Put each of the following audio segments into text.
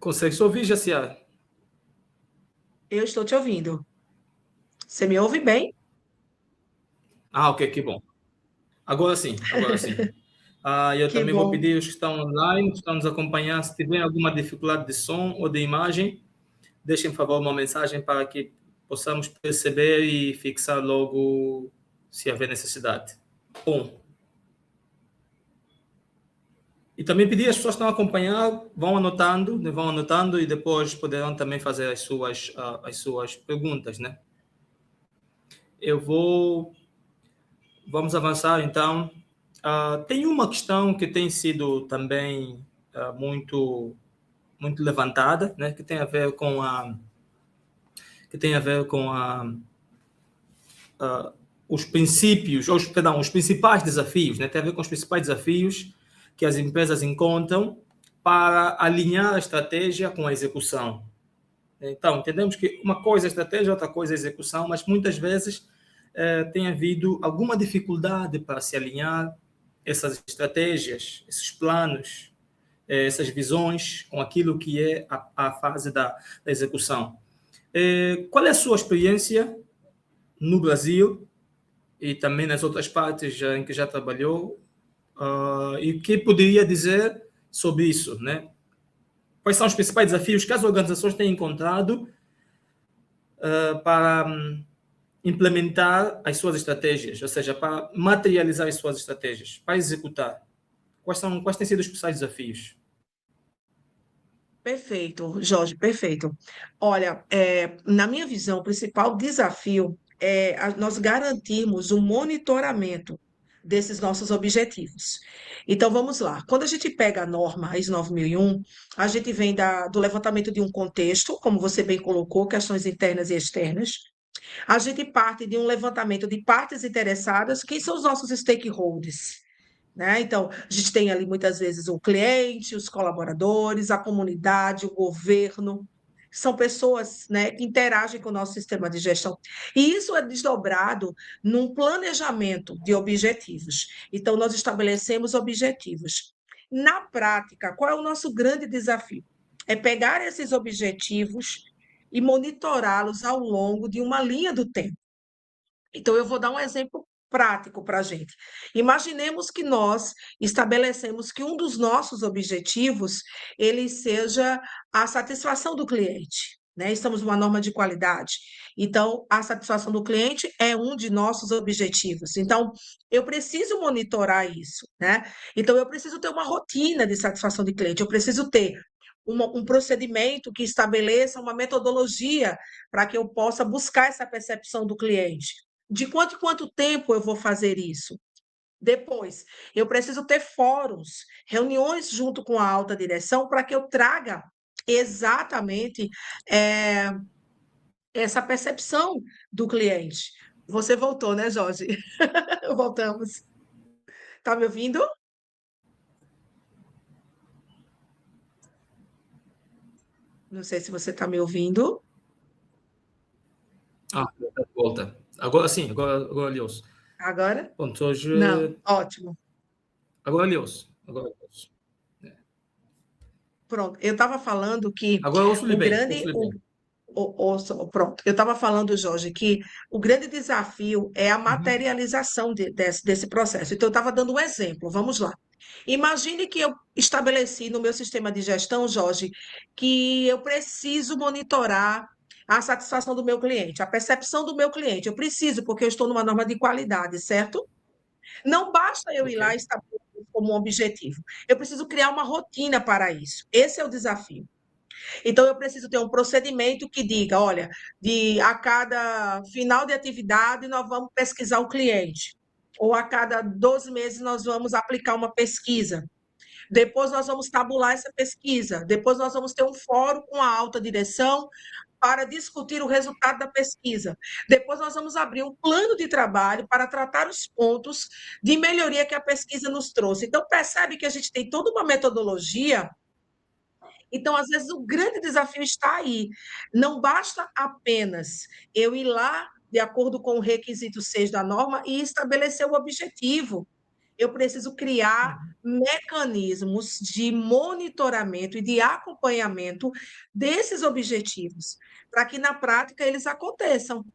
Consegue se ouvir, Jaciar? Eu estou te ouvindo. Você me ouve bem? Ah, ok, que bom. Agora sim, agora sim. Eu Que também vou bom. pedir aos que estão online, que estão nos acompanhando, se tiverem alguma dificuldade de som ou de imagem, deixem, por favor, uma mensagem para que possamos perceber e fixar logo se haver necessidade. Bom, e também pedir às pessoas que estão a acompanhar, vão anotando, né, vão anotando e depois poderão também fazer as suas perguntas, né? Eu vou Vamos avançar então. Tem uma questão que tem sido também muito levantada, né, que tem a ver com os princípios, perdão, os principais desafios, né, tem a ver com os principais desafios que as empresas encontram para alinhar a estratégia com a execução. Então, entendemos que uma coisa é estratégia, outra coisa é execução, mas muitas vezes tem havido alguma dificuldade para se alinhar essas estratégias, esses planos, essas visões com aquilo que é a fase da execução. Qual é a sua experiência no Brasil e também nas outras partes em que já trabalhou? E o que poderia dizer sobre isso, né? Quais são os principais desafios que as organizações têm encontrado para implementar as suas estratégias, ou seja, para materializar as suas estratégias, para executar? Quais têm sido os principais desafios? Perfeito, Jorge, perfeito. Olha, na minha visão, o principal desafio é nós garantirmos o monitoramento desses nossos objetivos. Então, vamos lá. Quando a gente pega a norma, a ISO 9001, a gente vem do levantamento de um contexto, como você bem colocou, questões internas e externas. A gente parte de um levantamento de partes interessadas, quem são os nossos stakeholders, né? Então, a gente tem ali muitas vezes o cliente, os colaboradores, a comunidade, o governo, são pessoas, né, que interagem com o nosso sistema de gestão. E isso é desdobrado num planejamento de objetivos. Então, nós estabelecemos objetivos. Na prática, qual é o nosso grande desafio? É pegar esses objetivos e monitorá-los ao longo de uma linha do tempo. Então, eu vou dar um exemplo prático para a gente. Imaginemos que nós estabelecemos que um dos nossos objetivos ele seja a satisfação do cliente. Né? Estamos numa norma de qualidade. Então, a satisfação do cliente é um de nossos objetivos. Então, eu preciso monitorar isso. Né? Então, eu preciso ter uma rotina de satisfação de cliente, eu preciso ter um procedimento que estabeleça uma metodologia para que eu possa buscar essa percepção do cliente. De quanto em quanto tempo eu vou fazer isso? Depois, eu preciso ter fóruns, reuniões junto com a alta direção para que eu traga exatamente é, essa percepção do cliente. Você voltou, né, Jorge? Voltamos. Está me ouvindo? Não sei se você está me ouvindo. Volta. Agora sim, agora lhe ouço. Agora? Pronto, Não, hoje. ótimo. Agora lhe ouço. Agora lhe ouço. Pronto, eu estava falando que Agora ouço-lhe o bem, grande, ouço-lhe bem. pronto, eu estava falando, Jorge, que o grande desafio é a Uhum. materialização desse processo. Então, eu estava dando um exemplo, vamos lá. Imagine que eu estabeleci no meu sistema de gestão, Jorge, que eu preciso monitorar a satisfação do meu cliente, a percepção do meu cliente. Eu preciso, porque eu estou numa norma de qualidade, certo? Não basta eu ir Ok. lá e estabelecer como um objetivo. Eu preciso criar uma rotina para isso. Esse é o desafio. Então, eu preciso ter um procedimento que diga, olha, a cada final de atividade nós vamos pesquisar o cliente, ou a cada 12 meses nós vamos aplicar uma pesquisa. Depois nós vamos tabular essa pesquisa. Depois nós vamos ter um fórum com a alta direção para discutir o resultado da pesquisa. Depois nós vamos abrir um plano de trabalho para tratar os pontos de melhoria que a pesquisa nos trouxe. Então, percebe que a gente tem toda uma metodologia. Então, às vezes, o grande desafio está aí. Não basta apenas eu ir lá, de acordo com o requisito 6 da norma, e estabelecer o objetivo. Eu preciso criar mecanismos de monitoramento e de acompanhamento desses objetivos, para que na prática eles aconteçam.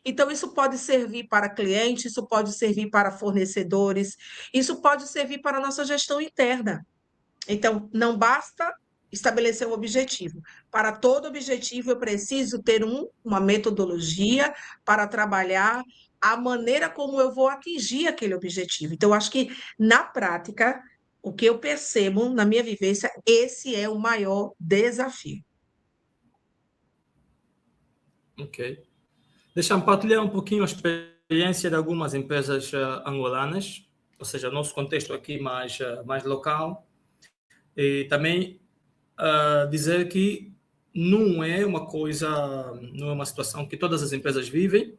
Então, isso pode servir para clientes, isso pode servir para fornecedores, isso pode servir para a nossa gestão interna. Então, não basta estabelecer um objetivo. Para todo objetivo, eu preciso ter uma metodologia para trabalhar a maneira como eu vou atingir aquele objetivo. Então, acho que, na prática, o que eu percebo na minha vivência, esse é o maior desafio. Ok. Deixa-me partilhar um pouquinho a experiência de algumas empresas angolanas, ou seja, nosso contexto aqui mais local, e também dizer que não é uma coisa, não é uma situação que todas as empresas vivem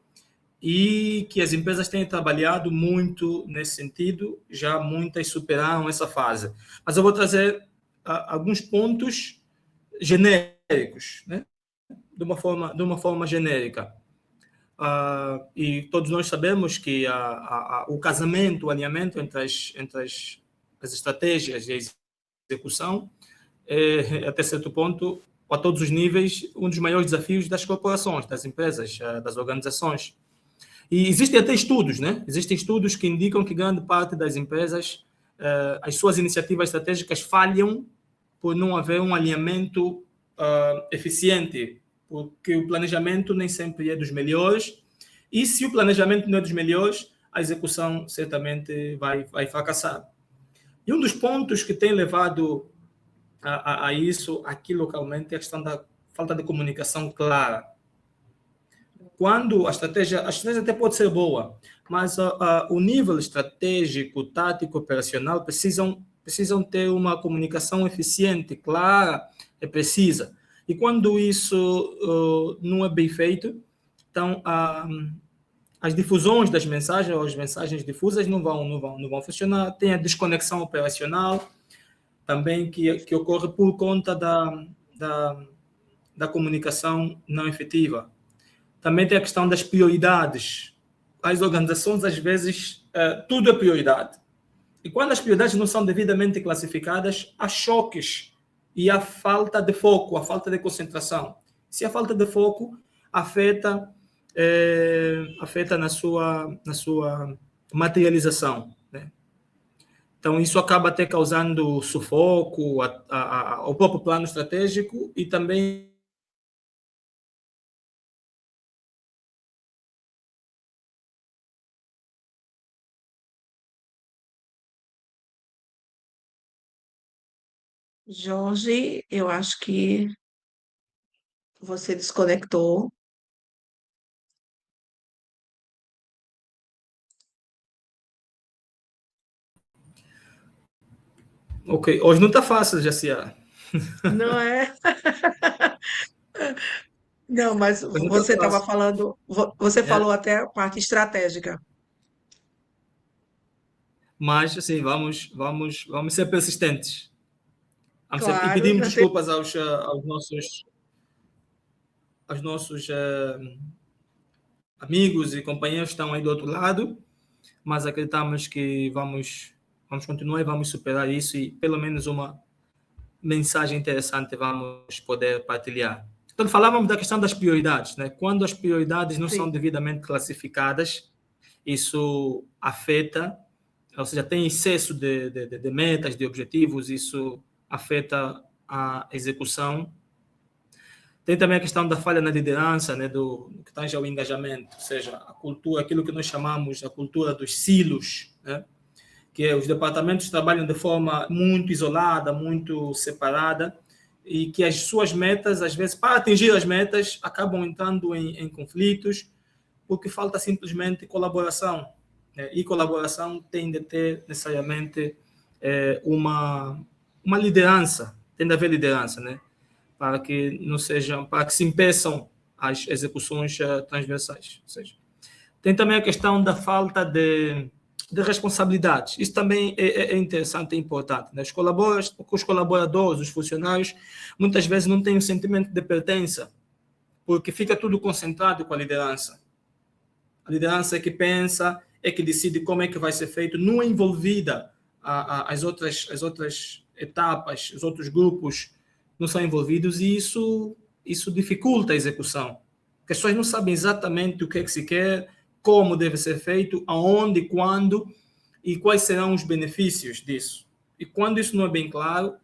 e que as empresas têm trabalhado muito nesse sentido, já muitas superaram essa fase. Mas eu vou trazer alguns pontos genéricos, né? De uma forma genérica. E todos nós sabemos que o casamento, o alinhamento entre as estratégias e a execução até certo ponto, a todos os níveis, um dos maiores desafios das corporações, das empresas, das organizações. E existem até estudos, né? Existem estudos que indicam que grande parte das empresas, as suas iniciativas estratégicas falham por não haver um alinhamento eficiente, porque o planejamento nem sempre é dos melhores, e se o planejamento não é dos melhores, a execução certamente vai fracassar. E um dos pontos que tem levado a isso aqui localmente é a questão da falta de comunicação clara. Quando a estratégia até pode ser boa, mas o nível estratégico, tático, operacional precisam ter uma comunicação eficiente, clara e precisa. E quando isso não é bem feito, então as difusões das mensagens, ou as mensagens difusas não vão funcionar. Tem a desconexão operacional, também que ocorre por conta da comunicação não efetiva. Também tem a questão das prioridades. As organizações, às vezes, tudo é prioridade. E quando as prioridades não são devidamente classificadas, há choques e há falta de foco, a falta de concentração. Se a falta de foco afeta na sua materialização, né? Então, isso acaba até causando sufoco ao próprio plano estratégico e também Jorge, eu acho que você desconectou. ok, hoje não está fácil, Jacia. Não é? Não, mas Hoje não está você estava fácil. falando, você É, falou até a parte estratégica. mas, assim, vamos ser persistentes. E Claro, pedimos não tem. desculpas aos nossos amigos e companheiros que estão aí do outro lado, mas acreditamos que vamos continuar e vamos superar isso e pelo menos uma mensagem interessante vamos poder partilhar. Então, falávamos da questão das prioridades, né? Quando as prioridades não são Sim. devidamente classificadas, isso afeta, ou seja, tem excesso de metas, de objetivos, isso afeta a execução. Tem também a questão da falha na liderança, né, do que tange ao engajamento, ou seja, a cultura, aquilo que nós chamamos a cultura dos silos, né, que é os departamentos trabalham de forma muito isolada, muito separada, e que as suas metas, às vezes, para atingir as metas, acabam entrando em conflitos, porque falta simplesmente colaboração, né? E colaboração tem de ter necessariamente uma liderança, tem de haver liderança, né? Para que se impeçam as execuções transversais. Ou seja, tem também a questão da falta de responsabilidades. Isso também é interessante e importante, né? Os colaboradores, os funcionários, muitas vezes não têm um sentimento de pertença, porque fica tudo concentrado com a liderança. A liderança é que pensa, é que decide como é que vai ser feito, não é envolvida as outras etapas, os outros grupos não são envolvidos e isso dificulta a execução. Porque as pessoas não sabem exatamente o que é que se quer, como deve ser feito, aonde, quando e quais serão os benefícios disso. E quando isso não é bem claro,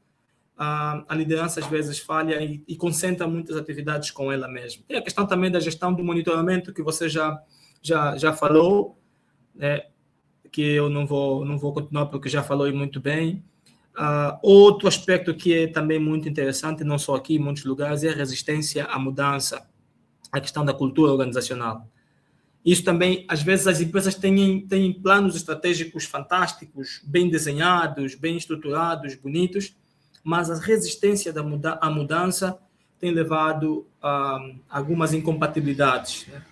a liderança às vezes falha e concentra muitas atividades com ela mesma. Tem a questão também da gestão do monitoramento, que você já falou, né, que eu não vou continuar porque já falou muito bem. Outro aspecto que é também muito interessante, não só aqui, em muitos lugares, é a resistência à mudança, a questão da cultura organizacional. Isso também, às vezes, as empresas têm planos estratégicos fantásticos, bem desenhados, bem estruturados, bonitos, mas a resistência à mudança tem levado a algumas incompatibilidades, né?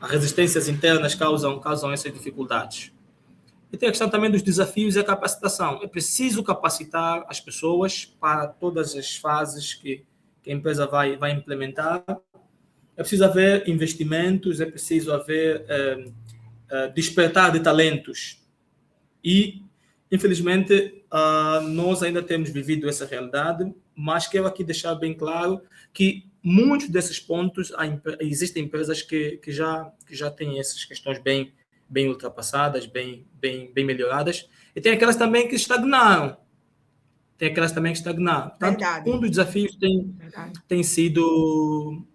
As resistências internas causam essas dificuldades. E tem a questão também dos desafios e a capacitação. É preciso capacitar as pessoas para todas as fases que a empresa vai implementar. É preciso haver investimentos, é preciso haver despertar de talentos. E, infelizmente, nós ainda temos vivido essa realidade, mas quero aqui deixar bem claro que muitos desses pontos, existem empresas que já têm essas questões bem ultrapassadas, bem melhoradas, e tem aquelas também que estagnaram. Portanto, Verdade, um dos desafios verdade. tem sido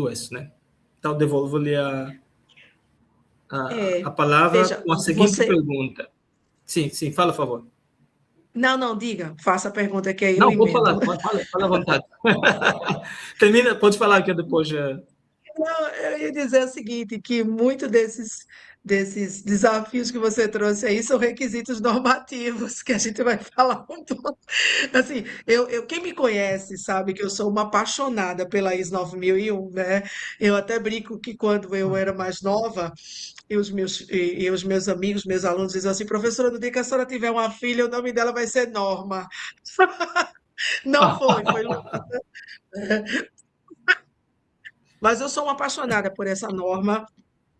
esse, né? Então, devolvo-lhe a É, palavra veja, com a seguinte você. pergunta. Sim, fala, por favor. Não, não, diga, faça a pergunta que aí eu Não, pode emendo. falar, fala à vontade. Termina, pode falar que eu depois. Não, eu ia dizer o seguinte, que muito desses desafios que você trouxe aí são requisitos normativos, que a gente vai falar um pouco. Assim, quem me conhece sabe que eu sou uma apaixonada pela ISO 9001, né? Eu até brinco que quando eu era mais nova, os meus amigos, meus alunos diziam assim, professora, no dia que a senhora tiver uma filha, o nome dela vai ser Norma. Não foi Luísa. Mas eu sou uma apaixonada por essa norma.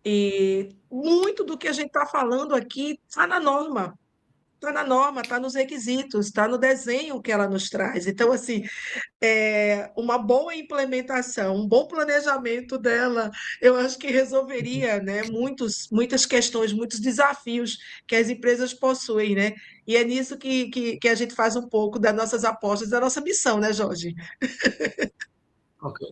E muito do que a gente está falando aqui está na norma, está nos requisitos, está no desenho que ela nos traz. Então, assim, uma boa implementação, um bom planejamento dela, eu acho que resolveria, né, muitas questões, muitos desafios que as empresas possuem, né? E é nisso que a gente faz um pouco das nossas apostas, da nossa missão, né, Jorge? Ok.